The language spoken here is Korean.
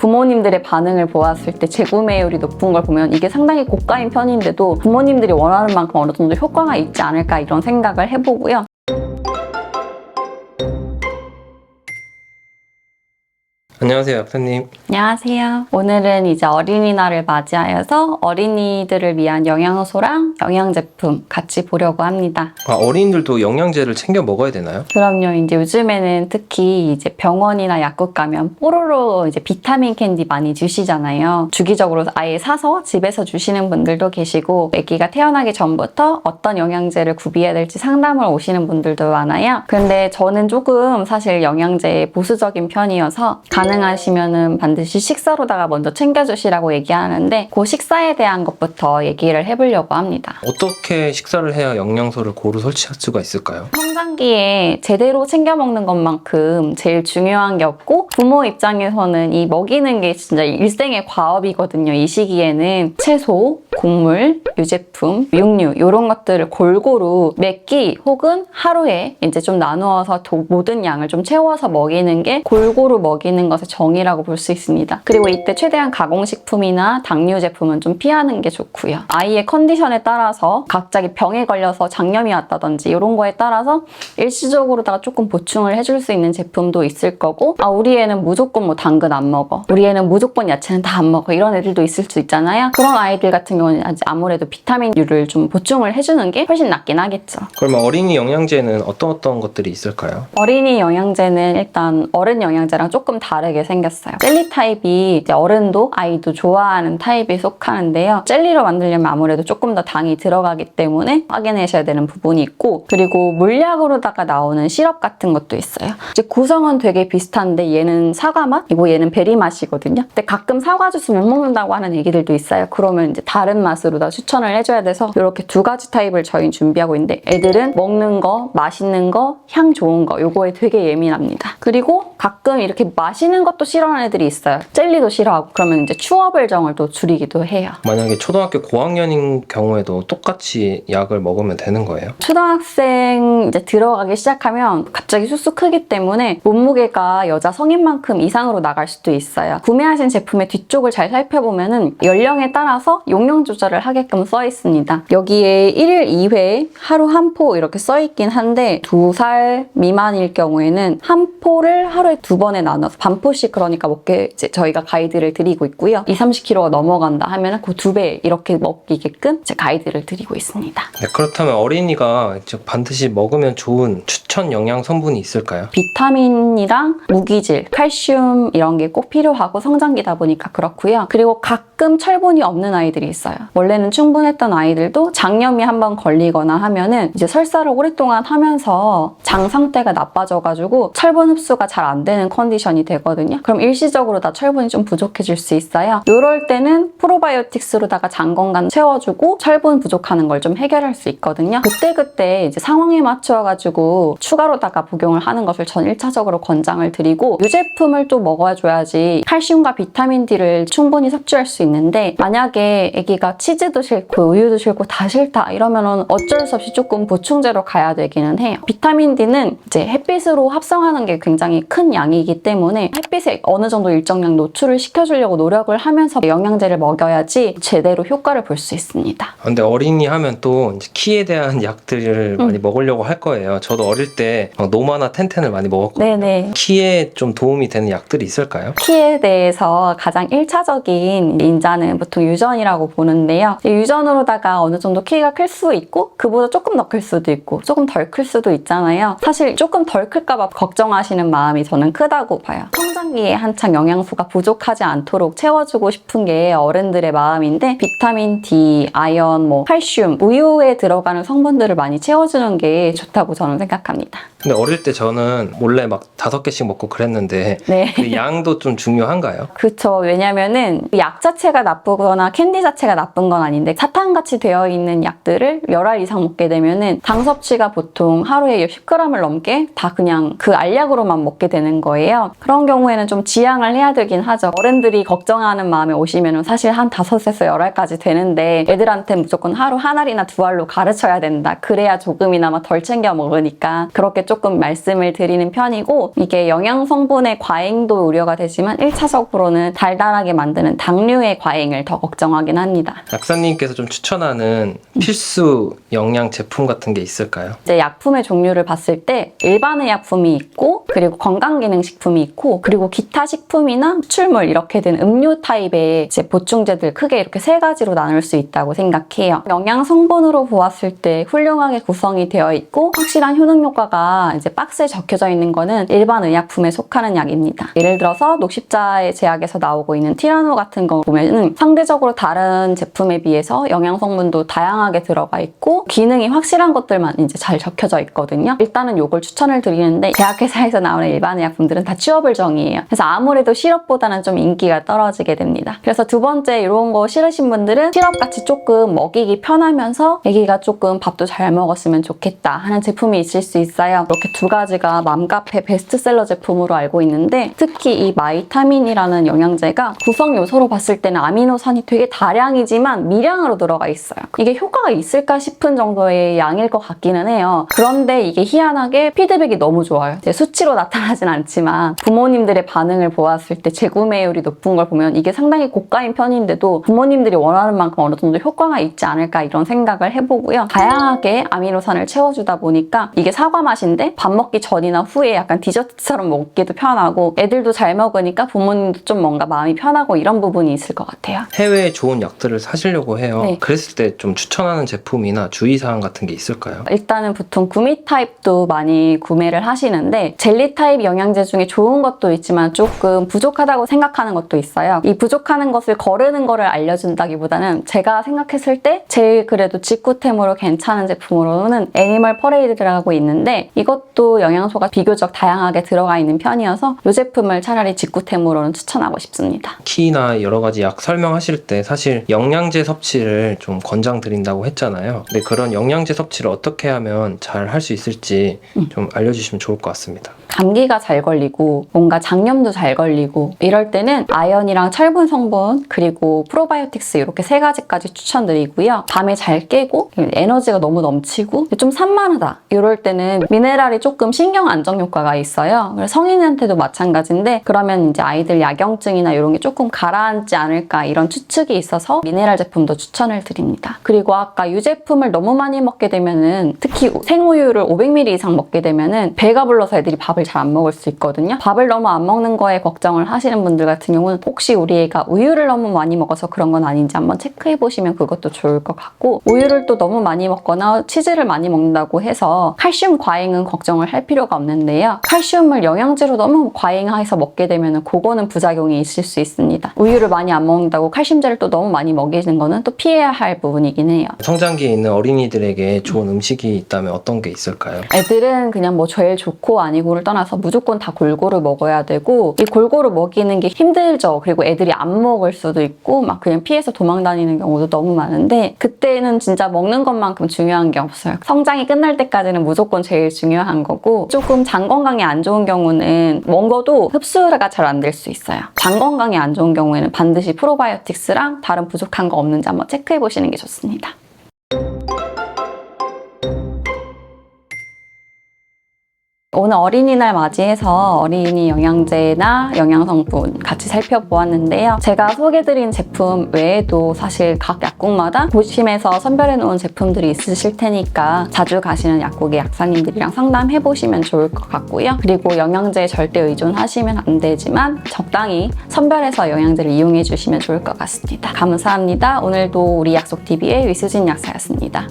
부모님들의 반응을 보았을 때 재구매율이 높은 걸 보면 이게 상당히 고가인 편인데도 부모님들이 원하는 만큼 어느 정도 효과가 있지 않을까 이런 생각을 해보고요. 안녕하세요, 약사님. 안녕하세요. 오늘은 이제 어린이날을 맞이하여서 어린이들을 위한 영양소랑 영양 제품 같이 보려고 합니다. 어린이들도 영양제를 챙겨 먹어야 되나요? 그럼요. 이제 요즘에는 특히 이제 병원이나 약국 가면 뽀로로 이제 비타민 캔디 많이 주시잖아요. 주기적으로 아예 사서 집에서 주시는 분들도 계시고, 아기가 태어나기 전부터 어떤 영양제를 구비해야 될지 상담을 오시는 분들도 많아요. 그런데 저는 조금 사실 영양제에 보수적인 편이어서 가능하시면은 반드시 식사로다가 먼저 챙겨주시라고 얘기하는데, 그 식사에 대한 것부터 얘기를 해보려고 합니다. 어떻게 식사를 해야 영양소를 고루 섭취할 수가 있을까요? 성장기에 제대로 챙겨 먹는 것만큼 제일 중요한 게 없고, 부모 입장에서는 이 먹이는 게 진짜 일생의 과업이거든요. 이 시기에는 채소, 곡물, 유제품, 육류 이런 것들을 골고루 몇 끼 혹은 하루에 이제 좀 나누어서 모든 양을 좀 채워서 먹이는 게 골고루 먹이는 것의 정의라고 볼 수 있습니다. 그리고 이때 최대한 가공식품이나 당류 제품은 좀 피하는 게 좋고요. 아이의 컨디션에 따라서 갑자기 병에 걸려서 장염이 왔다든지 이런 거에 따라서 일시적으로다가 조금 보충을 해줄 수 있는 제품도 있을 거고, 우리 애는 무조건 뭐 당근 안 먹어, 우리 애는 무조건 야채는 다 안 먹어, 이런 애들도 있을 수 있잖아요. 그런 아이들 같은 경우는 아무래도 비타민류를 좀 보충을 해주는 게 훨씬 낫긴 하겠죠. 그러면 어린이 영양제는 어떤 것들이 있을까요? 어린이 영양제는 일단 어른 영양제랑 조금 다르게 생겼어요. 젤리 타입이 이제 어른도 아이도 좋아하는 타입에 속하는데요. 젤리로 만들려면 아무래도 조금 더 당이 들어가기 때문에 확인하셔야 되는 부분이 있고, 그리고 물약으로다가 나오는 시럽 같은 것도 있어요. 이제 구성은 되게 비슷한데 얘는 사과 맛이고 얘는 베리 맛이거든요. 근데 가끔 사과 주스 못 먹는다고 하는 얘기들도 있어요. 그러면 이제 다른 맛으로 다 추천을 해줘야 돼서 이렇게 두 가지 타입을 저희는 준비하고 있는데, 애들은 먹는 거, 맛있는 거, 향 좋은 거 요거에 되게 예민합니다. 그리고 가끔 이렇게 마시는 것도 싫어하는 애들이 있어요. 젤리도 싫어하고. 그러면 이제 추어별정을 또 줄이기도 해요. 만약에 초등학교 고학년인 경우에도 똑같이 약을 먹으면 되는 거예요? 초등학생 이제 들어가기 시작하면 갑자기 쑥쑥 크기 때문에 몸무게가 여자 성인만큼 이상으로 나갈 수도 있어요. 구매하신 제품의 뒤쪽을 잘 살펴보면은 연령에 따라서 용량 조절을 하게끔 써 있습니다. 여기에 1일 2회 하루 한 포 이렇게 써 있긴 한데, 2살 미만일 경우에는 한 포를 하루에 2번에 나눠서 반포씩 그러니까 먹게 이제 저희가 가이드를 드리고 있고요. 20-30kg가 넘어간다 하면은 그 2배 이렇게 먹이게끔 이제 가이드를 드리고 있습니다. 네, 그렇다면 어린이가 반드시 먹으면 좋은 추천 영양 성분이 있을까요? 비타민이랑 무기질, 칼슘 이런 게 꼭 필요하고 성장기다 보니까 그렇고요. 그리고 가끔 철분이 없는 아이들이 있어요. 원래는 충분했던 아이들도 장염이 한번 걸리거나 하면은 이제 설사를 오랫동안 하면서 장 상태가 나빠져가지고 철분 흡수가 잘 안 되는 컨디션이 되거든요. 그럼 일시적으로 다 철분이 좀 부족해질 수 있어요. 이럴 때는 프로바이오틱스로다가 장 건강 채워주고 철분 부족하는 걸 좀 해결할 수 있거든요. 그때 이제 상황에 맞춰가지고 추가로다가 복용을 하는 것을 전 1차적으로 권장을 드리고, 유제품을 또 먹어줘야지 칼슘과 비타민 D를 충분히 섭취할 수 있는데, 만약에 아기가 치즈도 싫고 우유도 싫고 다 싫다 이러면은 어쩔 수 없이 조금 보충제로 가야 되기는 해요. 비타민 D는 이제 햇빛으로 합성하는 게 굉장히 큰 양이기 때문에 햇빛에 어느 정도 일정량 노출을 시켜주려고 노력을 하면서 영양제를 먹여야지 제대로 효과를 볼 수 있습니다. 근데 어린이 하면 또 이제 키에 대한 약들을 많이 먹으려고 할 거예요. 저도 어릴 때 노마나 텐텐을 많이 먹었거든요. 네네. 키에 좀 도움이 되는 약들이 있을까요? 키에 대해서 가장 1차적인 인자는 보통 유전이라고 보는데요. 유전으로다가 어느 정도 키가 클 수 있고 그보다 조금 더 클 수도 있고 조금 덜 클 수도 있잖아요. 사실 조금 덜 클까 봐 걱정하시는 마음이 저는 크다고 봐요. 성장기에 한창 영양소가 부족하지 않도록 채워주고 싶은 게 어른들의 마음인데, 비타민 D, 아연, 칼슘, 우유에 들어가는 성분들을 많이 채워주는 게 좋다고 저는 생각합니다. 근데 어릴 때 저는 몰래 막 5개씩 먹고 그랬는데 네. 그 양도 좀 중요한가요? 그쵸. 왜냐면은 약 자체가 나쁘거나 캔디 자체가 나쁜 건 아닌데, 사탕같이 되어 있는 약들을 열 알 이상 먹게 되면은 당 섭취가 보통 하루에 10g을 넘게 다 그냥 그 알약으로만 먹게 되는 거예요. 그런 경우에는 좀 지양을 해야 되긴 하죠. 어른들이 걱정하는 마음에 오시면은 사실 한 5에서 10알까지 되는데, 애들한테 무조건 하루 1알이나 2알로 가르쳐야 된다. 그래야 조금이나마 덜 챙겨 먹으니까 그렇게 조금 말씀을 드리는 편이고, 이게 영양 성분의 과잉도 우려가 되지만 1차적으로는 달달하게 만드는 당류의 과잉을 더 걱정하긴 합니다. 약사님께서 좀 추천하는 필수 영양 제품 같은 게 있을까요? 이제 약품의 종류를 봤을 때 일반 의약품이 있고, 그리고 건강기능식품이 있고, 그리고 기타 식품이나 추출물 이렇게 된 음료 타입의 이제 보충제들, 크게 이렇게 세 가지로 나눌 수 있다고 생각해요. 영양 성분으로 보았을 때 훌륭하게 구성이 되어 있고 확실한 효능 효과가 이제 박스에 적혀져 있는 거는 일반 의약품에 속하는 약입니다. 예를 들어서 녹십자의 제약에서 나오고 있는 티라노 같은 거 보면은 상대적으로 다른 제품에 비해서 영양 성분도 다양하게 들어가 있고 기능이 확실한 것들만 이제 잘 적혀져 있거든요. 일단은 이걸 추천을 드리는데, 제약회사에서 나오는 일반 의약품들은 다 취업을정이에요. 그래서 아무래도 시럽보다는 좀 인기가 떨어지게 됩니다. 그래서 두 번째, 이런 거 싫으신 분들은 시럽같이 조금 먹이기 편하면서 애기가 조금 밥도 잘 먹었으면 좋겠다 하는 제품이 있을 수 있어요. 이렇게 두 가지가 맘카페 베스트셀러 제품으로 알고 있는데, 특히 이 마이타민이라는 영양제가 구성 요소로 봤을 때는 아미노산이 되게 다량이지만 미량으로 들어가 있어요. 이게 효과가 있을까 싶은 정도의 양일 것 같기는 해요. 그런데 이게 희한하게 피드백이 너무 좋아요. 수치로 나타나진 않지만 부모님들의 반응을 보았을 때 재구매율이 높은 걸 보면 이게 상당히 고가인 편인데도 부모님들이 원하는 만큼 어느 정도 효과가 있지 않을까 이런 생각을 해보고요. 다양하게 아미노산을 채워주다 보니까 이게 사과 맛인데 밥 먹기 전이나 후에 약간 디저트처럼 먹기도 편하고, 애들도 잘 먹으니까 부모님도 좀 뭔가 마음이 편하고 이런 부분이 있을 것 같아요. 해외에 좋은 약들을 사시려고 해요. 네. 그랬을 때 좀 추천하는 제품이나 주의사항 같은 게 있을까요? 일단은 보통 구미 타입도 많이 구매를 하시는데, 젤리 타입 영양제 중에 좋은 것도 있지만 조금 부족하다고 생각하는 것도 있어요. 이 부족하는 것을 거르는 거를 알려준다기보다는 제가 생각했을 때 제일 그래도 직구템으로 괜찮은 제품으로는 애니멀 퍼레이드라고 있는데, 이것도 영양소가 비교적 다양하게 들어가 있는 편이어서 이 제품을 차라리 직구템으로는 추천하고 싶습니다. 키나 여러 가지 약 설명하실 때 사실 영양제 섭취를 좀 권장드린다고 했잖아요. 근데 그런 영양제 섭취를 어떻게 하면 잘 할 수 있을지 좀 알려주시면 좋을 것 같습니다. 감기가 잘 걸리고 뭔가 장염도 잘 걸리고 이럴 때는 아연이랑 철분 성분 그리고 프로바이오틱스 이렇게 세 가지까지 추천드리고요. 밤에 잘 깨고 에너지가 너무 넘치고 좀 산만하다 이럴 때는 미네랄이 조금 신경 안정 효과가 있어요. 그래서 성인한테도 마찬가지인데, 그러면 이제 아이들 야경증이나 이런 게 조금 가라앉지 않을까 이런 추측이 있어서 미네랄 제품도 추천을 드립니다. 그리고 아까 유제품을 너무 많이 먹게 되면은, 특히 생우유를 500ml 이상 먹게 되면은 배가 불러서 애들이 밥을 잘 안 먹을 수 있거든요. 밥을 너무 안 먹는 거에 걱정을 하시는 분들 같은 경우는 혹시 우리 애가 우유를 너무 많이 먹어서 그런 건 아닌지 한번 체크해 보시면 그것도 좋을 것 같고, 우유를 또 너무 많이 먹거나 치즈를 많이 먹는다고 해서 칼슘 과잉은 걱정을 할 필요가 없는데요. 칼슘을 영양제로 너무 과잉해서 먹게 되면 그거는 부작용이 있을 수 있습니다. 우유를 많이 안 먹는다고 칼슘제를 또 너무 많이 먹이는 거는 또 피해야 할 부분이긴 해요. 성장기에 있는 어린이들에게 좋은 음식이 있다면 어떤 게 있을까요? 애들은 그냥 뭐 제일 좋고 아니고를 떠나서 무조건 다 골고루 먹어야 되고, 이 골고루 먹이는 게 힘들죠. 그리고 애들이 안 먹을 수도 있고 막 그냥 피해서 도망 다니는 경우도 너무 많은데, 그때는 진짜 먹는 것만큼 중요한 게 없어요. 성장이 끝날 때까지는 무조건 제일 중요한 거고, 조금 장 건강에 안 좋은 경우는 먹어도 흡수가 잘 안 될 수 있어요. 장 건강에 안 좋은 경우에는 반드시 프로바이오틱스랑 다른 부족한 거 없는지 한번 체크해 보시는 게 좋습니다. 오늘 어린이날 맞이해서 어린이 영양제나 영양성분 같이 살펴보았는데요. 제가 소개해드린 제품 외에도 사실 각 약국마다 보심에서 선별해놓은 제품들이 있으실 테니까 자주 가시는 약국의 약사님들이랑 상담해보시면 좋을 것 같고요. 그리고 영양제에 절대 의존하시면 안 되지만 적당히 선별해서 영양제를 이용해주시면 좋을 것 같습니다. 감사합니다. 오늘도 우리 약속TV의 위수진 약사였습니다.